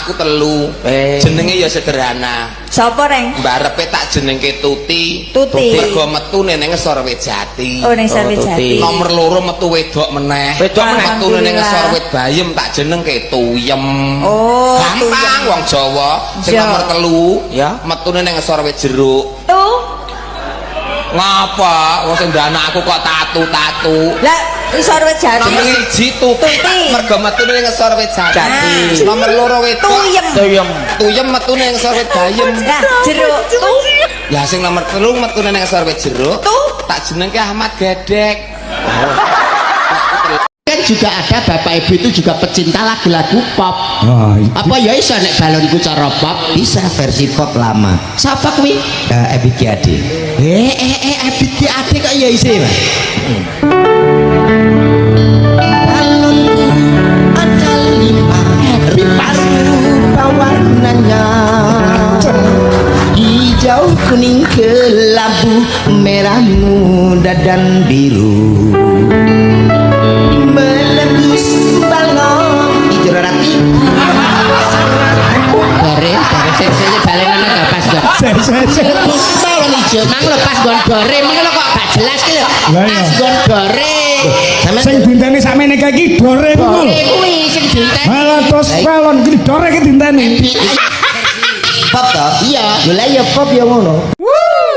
anakku telu. Jenenge ya sederhana. Sapa reng? Mbarepe tak jenengke Tuti. Tuti. Mergo metune ning Ngesor Wit Jati. Oh ning Ngesor Wit Jati. Nomor loro metu wedok meneh. Metune ning Ngesor Wit Bayem tak jenengke Tuyem. Oh, gampang wong Jawa. Sing nomor telu ya metune ning Ngesor Wit Jeruk. Ngapa? Wong sing anakku kok tatu-tatu. Lah, Ngesor Wit Jati. Nomor 1 Tuti. Mergo metune ning Ngesor Wit Jati. Nomor loro wedok Tuyem. Tuyem metune ning Ngesor Wit Bayem. Nah, Jeruk. Lah sing nomor 3 metune ning Ngesor Wit Jeruk. Tak jenengke Ahmad Gedek. Kan juga ada bapak ibu itu juga pecinta lagu-lagu pop. Apa ya iso nek balonku cara pop? Bisa versi pop lama. Siapa kuwi? Ebith G Ade. Ebith G Ade kok ya iso ya? Balonku ada 5 rupa warnanya, hijau, kuning, kelabu, merah, muda dan biru. Melebus balon hijau rati. Sing balenan gak pas kok. Melebus balon hijau nang lepas gon dore iki lho kok gak jelas iki lho. Pas gon dore. Sing dinteni sakmene iki dore ngono. Kuwi sing dinteni. Malah terus balon iki dore iki dinteni. Pop toh? Iya. Lha ya pop ya ngono.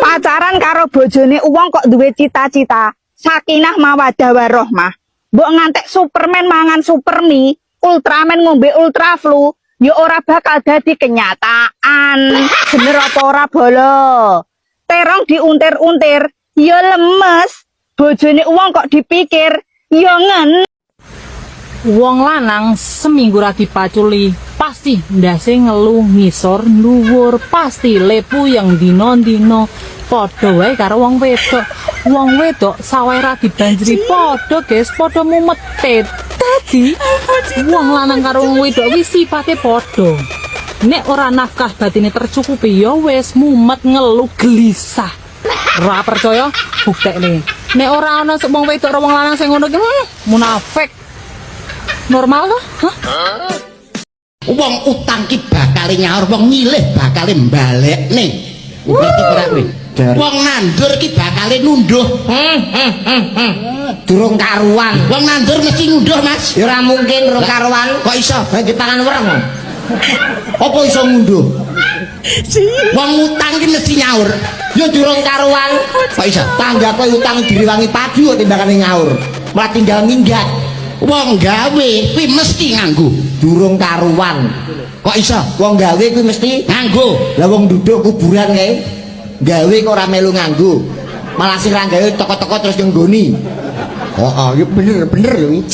Pacaran karo bojone uang kok duwe cita-cita sakinah mawaddah warohmah. Mbok ngantek Superman mangan Supermi, Ultraman ngombe Ultraflu, ya ora bakal dadi kenyataan. Bener apa ora bolo? Terong diuntir-untir, ya lemes. Bojone uang kok dipikir, ya ngen. Wong lanang seminggu ra dipaculi pasti ndase ngeluh ngisor dhuwur, pasti lepu yang dino-dino. Padha wae karo wong wedok. Wong wedok sawae ra dibanjri padha, guys, padha mumet. Dadi wong lanang karo wong wedok wis sifate padha. Nek ora nafkah batine tercukupi ya wis mumet ngeluh gelisah. Ra percaya buktekne. Nek ora ana wong wedok karo wong lanang sing ngono ki munafik. Normal toh? Hah? Wong utang ki bakal nyaur, wong nyilih bakal mbalekne. Ngerti ora kowe? Wong nandur ki bakal nunduh. Durung karuan. Wong nandur mesti nunduh, Mas. Ya ora mungkin rong karuan. Kok iso? Dipangan wereng. Apa iso ngunduh? Wong utang ki mesti nyaur. Ya durung karuan. Kok iso? Tanggape utang diriwangi padu kok timbangane nyaur. Malah tinggal minggat. Wong gawe kuwi mesti nganggo. Durung karuan. Kok iso? Wong gawe kuwi mesti nganggo. Lah wong duduk kuburan kae gawe kok ora melu nganggo. Malah sing ra gawe toko-toko terus nggoni. Heeh, ya bener lho.